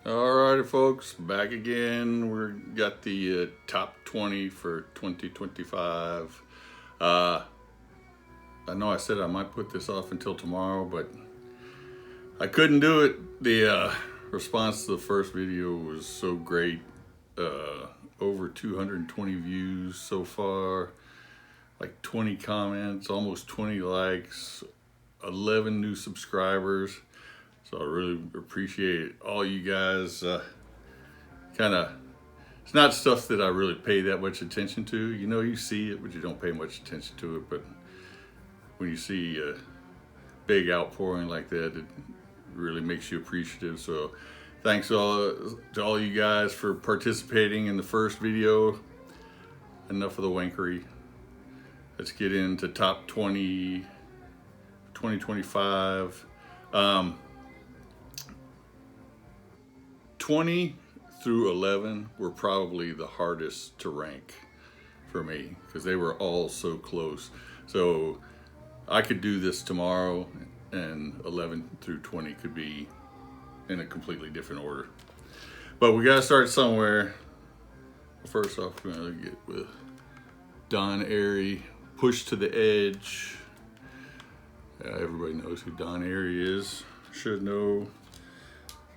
Alrighty, folks, back again. We got the top 20 for 2025. I know I said I might put this off until tomorrow, but I couldn't do it. The response to the first video was so great. Over 220 views so far, like 20 comments, almost 20 likes, 11 new subscribers. So I really appreciate all you guys. It's not stuff that I really pay that much attention to. You know, you see it, but you don't pay much attention to it. But when you see a big outpouring like that, it really makes you appreciative. So thanks to all you guys for participating in the first video. Enough of the wankery. Let's get into top 20, 2025. 20 through 11 were probably the hardest to rank for me because they were all so close. So I could do this tomorrow and 11 through 20 could be in a completely different order. But we gotta start somewhere. First off, we're gonna get with Don Airey, Push to the Edge. Everybody knows who Don Airey is, should know.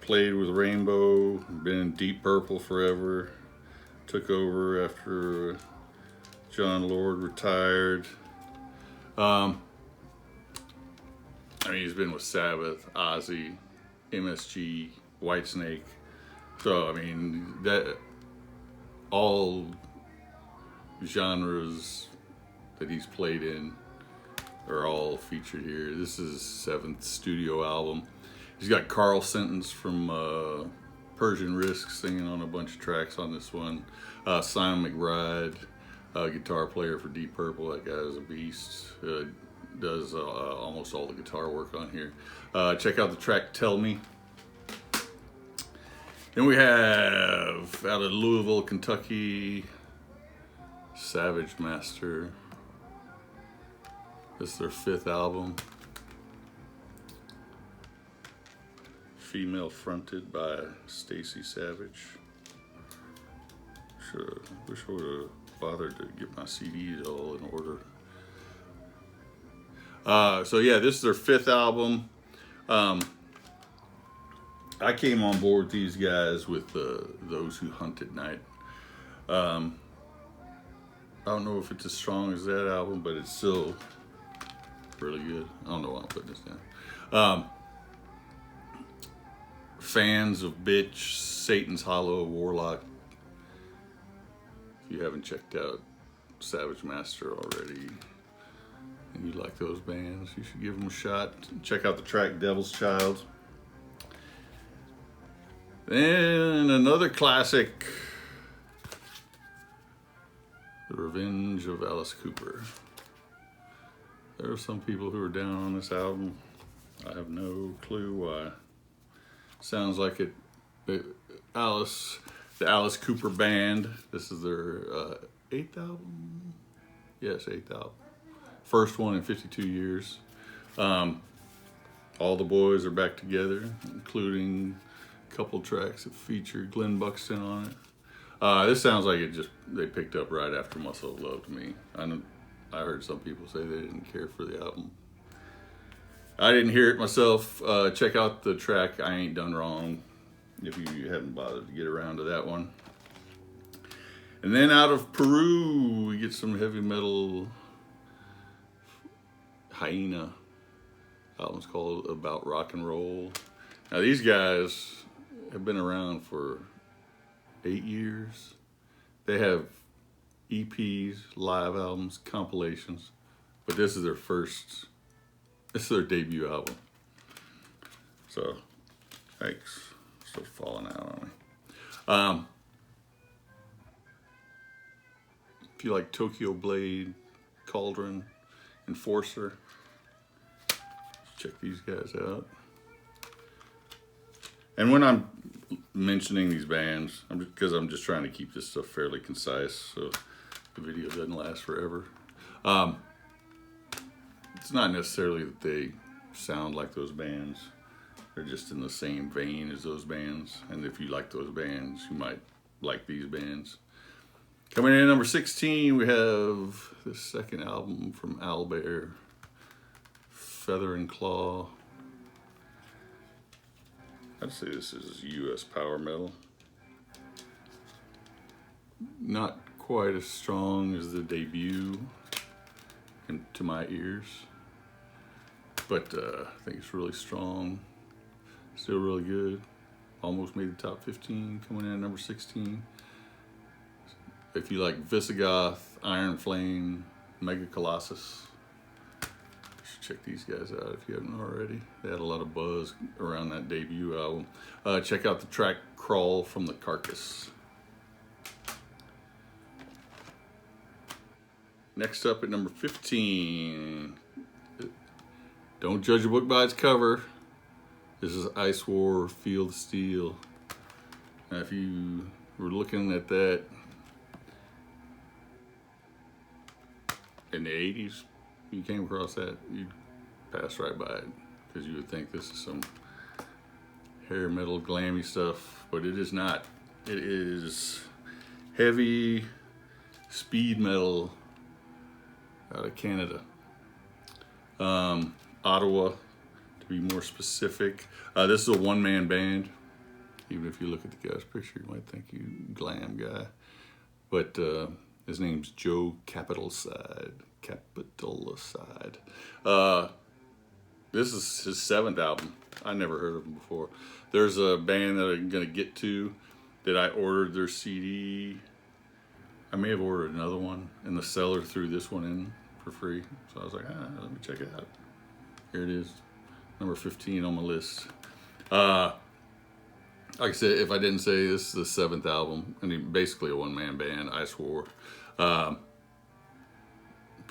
Played with Rainbow, been in Deep Purple forever. Took over after John Lord retired. I mean, he's been with Sabbath, Ozzy, MSG, Whitesnake. So, I mean, that all genres that he's played in are all featured here. This is his 7th studio album. He's got Carl Sentence from Persian Risk singing on a bunch of tracks on this one. Simon McBride, guitar player for Deep Purple. That guy is a beast. Does almost all the guitar work on here. Check out the track Tell Me. Then we have out of Louisville, Kentucky, Savage Master. This is their 5th album. Female fronted by Stacy Savage. Wish I would have bothered to get my CDs all in order. So yeah, this is their 5th album. I came on board with these guys with Those Who Hunt at Night. I don't know if it's as strong as that album, but it's still really good. I don't know why I'm putting this down. Fans of Bitch, Satan's Hollow, Warlock. If you haven't checked out Savage Master already and you like those bands, you should give them a shot. Check out the track Devil's Child. Then another classic, The Revenge of Alice Cooper. There are some people who are down on this album. I have no clue why. Sounds like the Alice Cooper Band. This is their 8th album. Yes, 8th album. First one in 52 years. All the boys are back together, including a couple tracks that feature Glenn Buxton on it. This sounds like they picked up right after Muscle of Love to me. I heard some people say they didn't care for the album. I didn't hear it myself. Check out the track I Ain't Done Wrong if you haven't bothered to get around to that one. And then out of Peru, we get some heavy metal. Hyena. Album's called About Rock and Roll. Now these guys have been around for 8 years. They have EPs, live albums, compilations, but this is their debut album. So, thanks. Still falling out on me. If you like Tokyo Blade, Cauldron, Enforcer, check these guys out. And when I'm mentioning these bands, because I'm just trying to keep this stuff fairly concise, so the video doesn't last forever. It's not necessarily that they sound like those bands. They're just in the same vein as those bands. And if you like those bands, you might like these bands. Coming in at number 16, we have the second album from Owlbear, Feather and Claw. I'd say this is US power metal. Not quite as strong as the debut to my ears, but I think it's really strong. Still really good. Almost made the top 15, coming in at number 16. If you like Visigoth, Iron Flame, Mega Colossus, you should check these guys out if you haven't already. They had a lot of buzz around that debut album. Check out the track Crawl from the Carcass. Next up at number 15, don't judge a book by its cover. This is Icewar, Feel the Steel. Now, if you were looking at that in the 80s, you came across that, you'd pass right by it because you would think this is some hair metal glammy stuff, but it is not. It is heavy speed metal out of Canada. Ottawa, to be more specific. This is a one-man band. Even if you look at the guy's picture, you might think he's a glam guy. But his name's Joe Capitalside. This is his 7th album. I never heard of him before. There's a band that I'm going to get to that I ordered their CD. I may have ordered another one, and the seller threw this one in for free. So I was like, let me check it out. Here it is, number 15 on my list. Like I said, if I didn't say this is the 7th album, and basically a one-man band, Icewar. If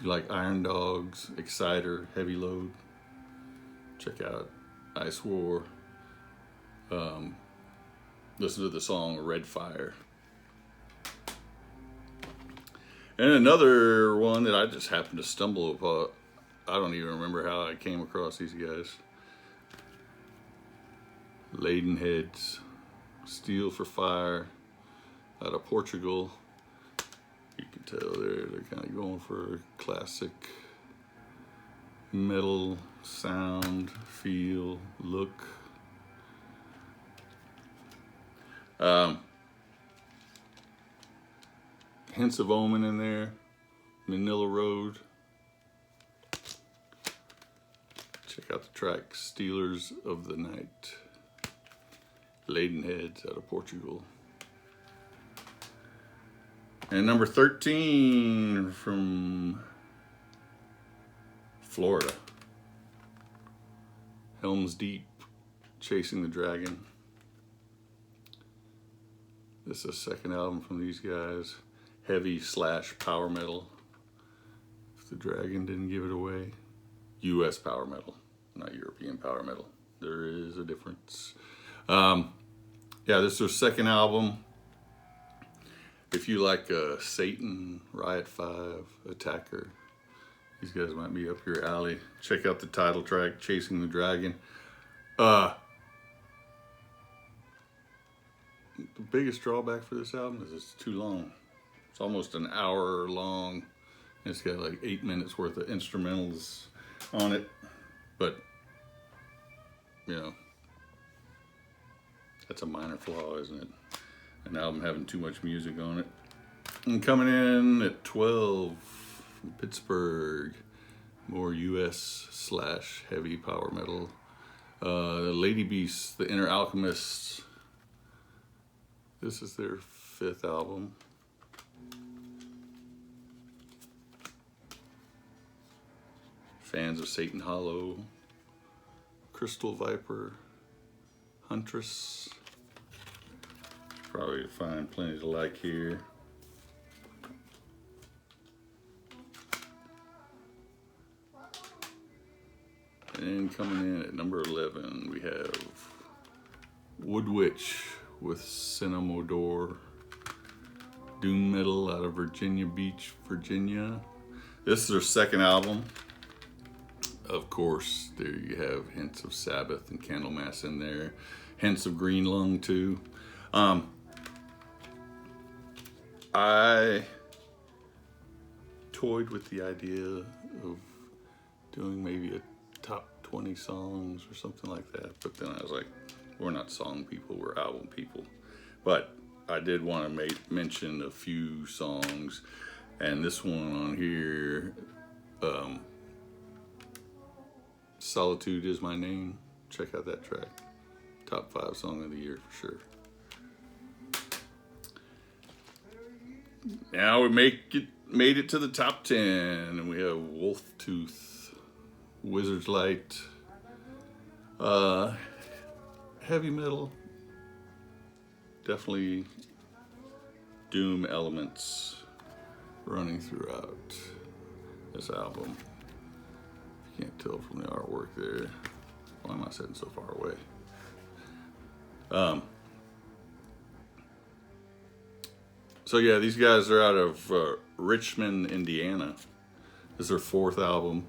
you like Iron Dogs, Exciter, Heavy Load, check out Icewar. Listen to the song Red Fire. And another one that I just happened to stumble upon. I don't even remember how I came across these guys. Ladenheads, Steel for Fire, out of Portugal. You can tell they're kind of going for a classic metal sound, feel, look. Hints of Omen in there. Manila Road. Check out the track Stealers of the Night. Ladenheads out of Portugal. And number 13 from Florida. Helm's Deep, Chasing the Dragon. This is the second album from these guys. Heavy / power metal. If the dragon didn't give it away. US power metal, not European power metal. There is a difference. Yeah, this is their second album. If you like Satan, Riot 5, Attacker, these guys might be up your alley. Check out the title track, Chasing the Dragon. The biggest drawback for this album is it's too long. It's almost an hour long. It's got like 8 minutes worth of instrumentals on it. But, you know, that's a minor flaw, isn't it? An album having too much music on it. And coming in at 12 from Pittsburgh, more US / heavy power metal. The Lady Beasts, The Inner Alchemists. This is their 5th album. Fans of Satan Hollow, Crystal Viper, Huntress. Probably find plenty to like here. And coming in at number 11, we have Woodwitch with Cinnamodore. Doom metal out of Virginia Beach, Virginia. This is their second album. Of course, there you have hints of Sabbath and Candlemass in there, hints of Green Lung too. I toyed with the idea of doing maybe a top 20 songs or something like that, but then I was like, we're not song people, we're album people. But I did want to mention a few songs, and this one on here, Solitude Is My Name. Check out that track. Top 5 song of the year for sure. Now we made it to the top 10, and we have Wolf Tooth, Wizard's Light, heavy metal, definitely doom elements running throughout this album. You can't tell from the artwork there. Why am I sitting so far away? So yeah, these guys are out of Richmond, Indiana. This is their 4th album.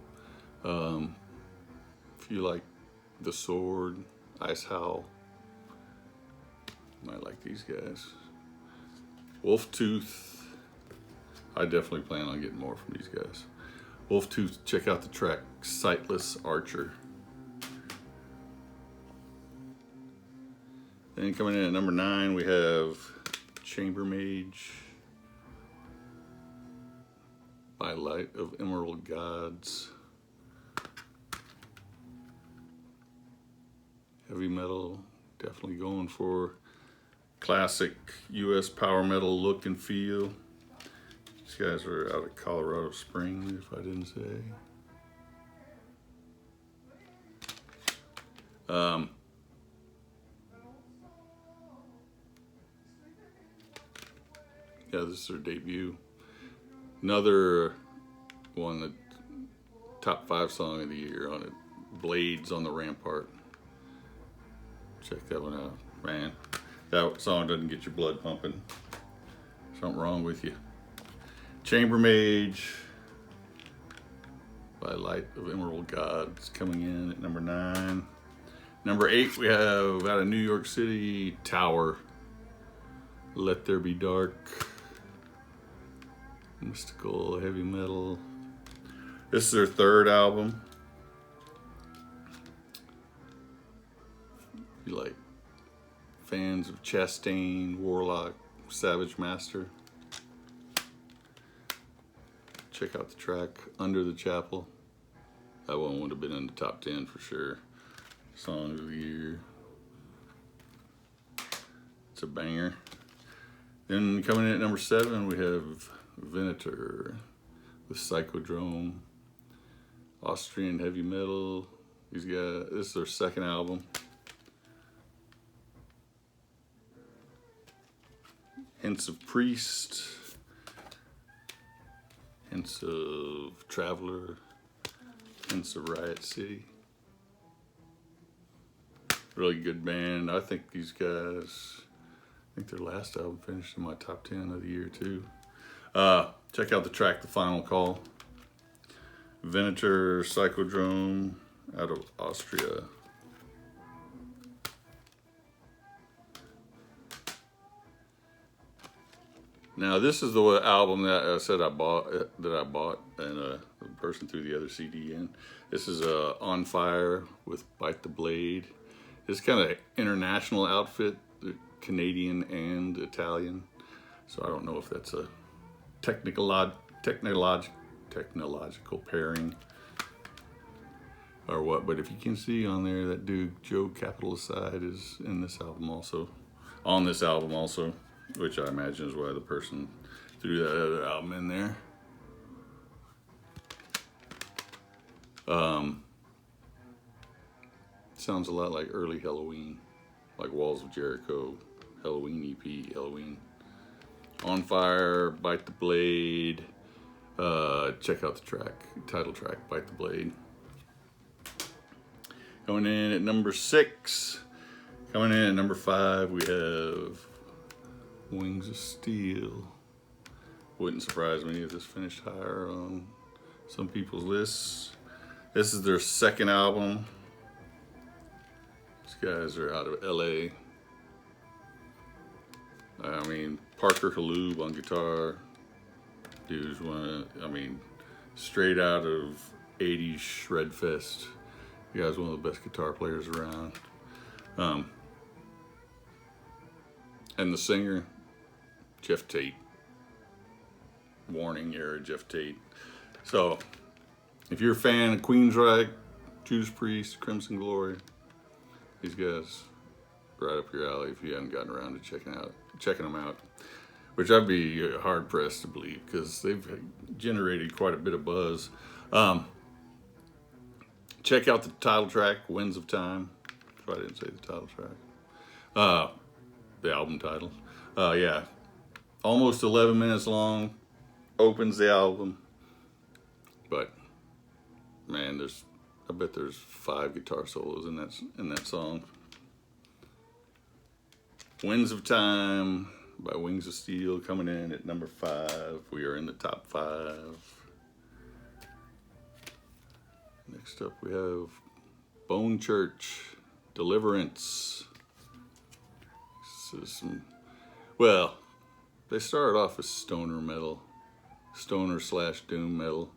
If you like The Sword, Ice Howl, you might like these guys. Wolf Tooth, I definitely plan on getting more from these guys. Wolf Tooth, check out the track Sightless Archer. Then coming in at number 9, we have Chambermage, By Light of Emerald Gods. Heavy metal, definitely going for classic US power metal look and feel. These guys are out of Colorado Springs, if I didn't say. Yeah, this is their debut. Another one, the top 5 song of the year on it, Blades on the Rampart. Check that one out, man. That song doesn't get your blood pumping. Something wrong with you. Chambermage, By Light of Emerald Gods, coming in at number 9. Number 8, we have out of New York City, Tower, Let There Be Dark. Mystical heavy metal. This is their 3rd album. If you like fans of Chastain, Warlock, Savage Master, check out the track Under the Chapel. That one would have been in the top 10 for sure. Song of the year. It's a banger. Then coming in at number 7, we have Venator with Psychodrome, Austrian heavy metal. These guys, this is their 2nd album. Hints of Priest, hints of Traveler, hints of Riot City. Really good band. I think these guys, I think their last album finished in my top 10 of the year too. Check out the track The Final Call. Venator, Psychodrome, out of Austria. Now this is the album that I said I bought, and the person threw the other CD in. This is On Fire with Bite the Blade. It's kind of international outfit, Canadian and Italian. So I don't know if that's a technological pairing or what, but if you can see on there, that dude Joe Capitaliside is in this album also, on this album also, which I imagine is why the person threw that other album in there. Sounds a lot like early Halloween, like Walls of Jericho, Halloween EP, Halloween. On Fire, Bite the Blade. Check out the track, title track, Bite the Blade. Coming in at number 6. Coming in at number 5, we have Wings of Steel. Wouldn't surprise me if this finished higher on some people's lists. This is their second album. These guys are out of LA. I mean, Parker Halhoub on guitar. Dude's straight out of 80s Shredfest. The guy's one of the best guitar players around. And the singer, Jeff Tate. Warning era Jeff Tate. So, if you're a fan of Queensryche, Judas Priest, Crimson Glory, these guys right up your alley if you haven't gotten around to checking them out. Which I'd be hard pressed to believe because they've generated quite a bit of buzz. Check out the title track, Winds of Time. If I didn't say the title track. The album title. Yeah. Almost 11 minutes long. Opens the album. But, man, I bet there's 5 guitar solos in that song. Winds of Time by Wings of Steel coming in at number 5. We are in the top 5. Next up we have Bone Church, Deliverance. This is they started off as stoner metal, stoner/doom metal.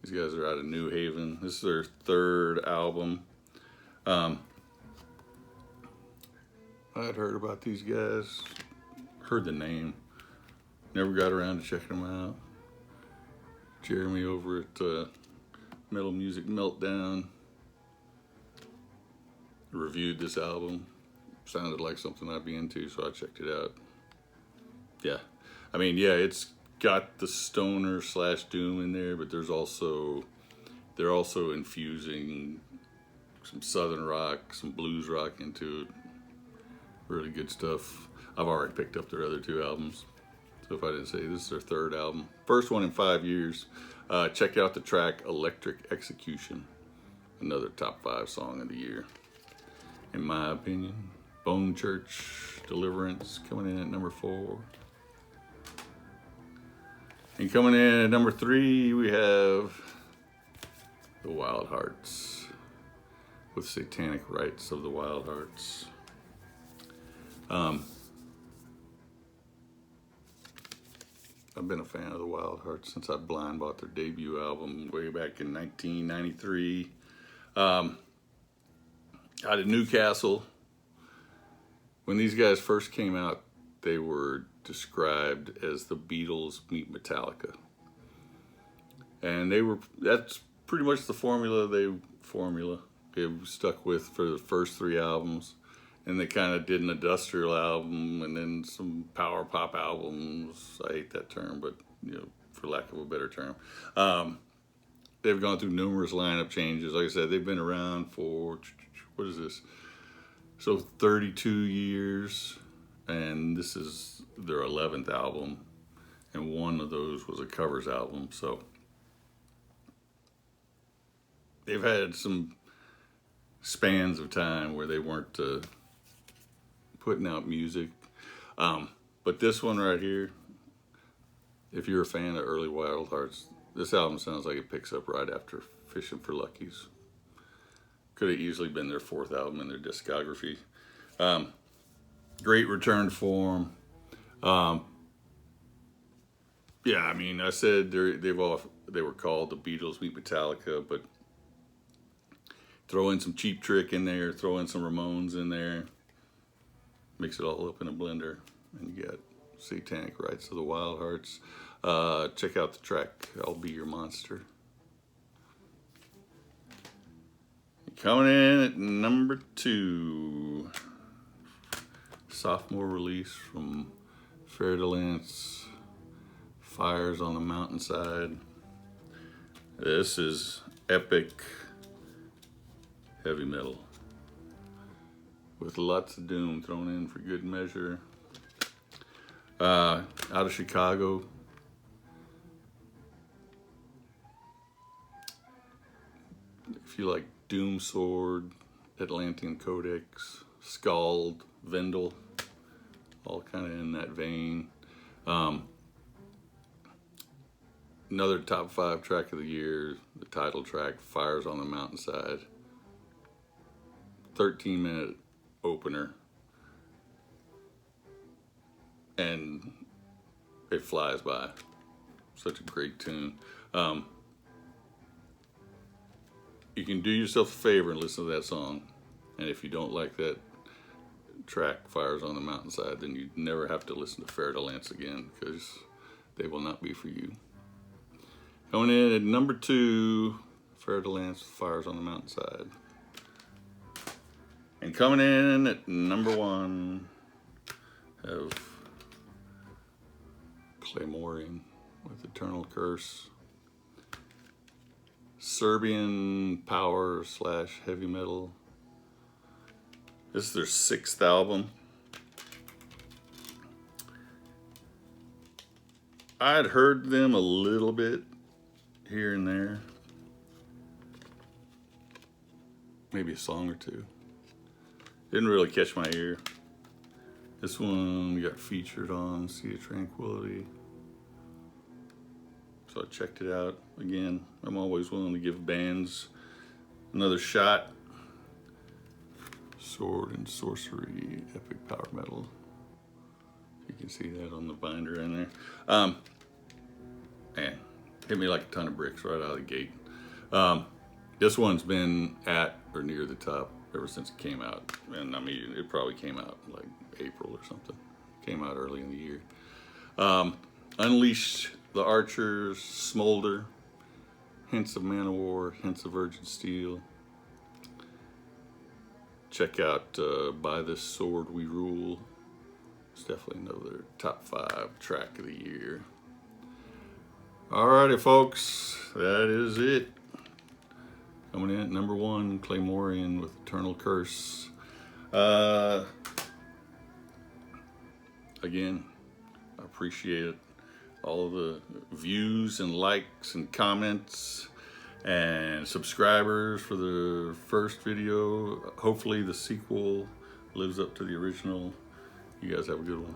These guys are out of New Haven. This is their 3rd album. I'd heard about these guys, heard the name, never got around to checking them out. Jeremy over at Metal Music Meltdown reviewed this album. Sounded like something I'd be into, so I checked it out. Yeah, it's got the stoner/doom in there, but they're also infusing some southern rock, some blues rock into it. Really good stuff. I've already picked up their other 2 albums. So if I didn't say, this is their 3rd album. First one in 5 years. Check out the track Electric Execution. Another top 5 song of the year. In my opinion. Bone Church, Deliverance, coming in at number 4. And coming in at number 3, we have the Wild Hearts. With Satanic Rites of the Wild Hearts. I've been a fan of the Wild Hearts since I blind bought their debut album way back in 1993. Out of Newcastle. When these guys first came out, they were described as the Beatles meet Metallica. And that's pretty much the formula they stuck with for the first 3 albums. And they kind of did an industrial album and then some power pop albums. I hate that term, but for lack of a better term. They've gone through numerous lineup changes. Like I said, they've been around for, what is this? So 32 years. And this is their 11th album. And one of those was a covers album. So they've had some spans of time where they weren't putting out music. But this one right here, if you're a fan of early Wild Hearts, this album sounds like it picks up right after Fishing for Luckies. Could have easily been their 4th album in their discography. Great return to form. I said they were called the Beatles meet Metallica, but throw in some Cheap Trick in there, throw in some Ramones in there, mix it all up in a blender, and you got Satanic Rites of the Wild Hearts. Check out the track, I'll Be Your Monster. Coming in at number 2, sophomore release from Fer-de-Lance, Fires on the Mountainside. This is epic heavy metal with lots of doom thrown in for good measure. Out of Chicago. If you like Doom Sword, Atlantean Codex, Scald, Vendel, all kind of in that vein. Another top 5 track of the year, the title track, Fires on the Mountainside. 13-minute opener. And it flies by. Such a great tune. You can do yourself a favor and listen to that song. And if you don't like that track, Fires on the Mountainside, then you never have to listen to Fer de Lance again, because they will not be for you. Going in at number 2, Fer de Lance, Fires on the Mountainside. And coming in at number 1, have Claymorian with Eternal Curse. Serbian power / heavy metal. This is their 6th album. I'd heard them a little bit here and there. Maybe a song or two. Didn't really catch my ear. This one got featured on Sea of Tranquility. So I checked it out. Again, I'm always willing to give bands another shot. Sword and Sorcery, epic power metal. You can see that on the binder in there. Man, hit me like a ton of bricks right out of the gate. This one's been at or near the top ever since it came out. And I mean, it probably came out like April or something. Came out early in the year. Unleash the Archers, Smolder, Hints of Man-O-War, Hints of Virgin Steel. Check out By This Sword We Rule. It's definitely another top 5 track of the year. Alrighty, folks, that is it. Coming in at number 1, Claymorian with Eternal Curse. Again, I appreciate it. All of the views and likes and comments and subscribers for the first video. Hopefully the sequel lives up to the original. You guys have a good one.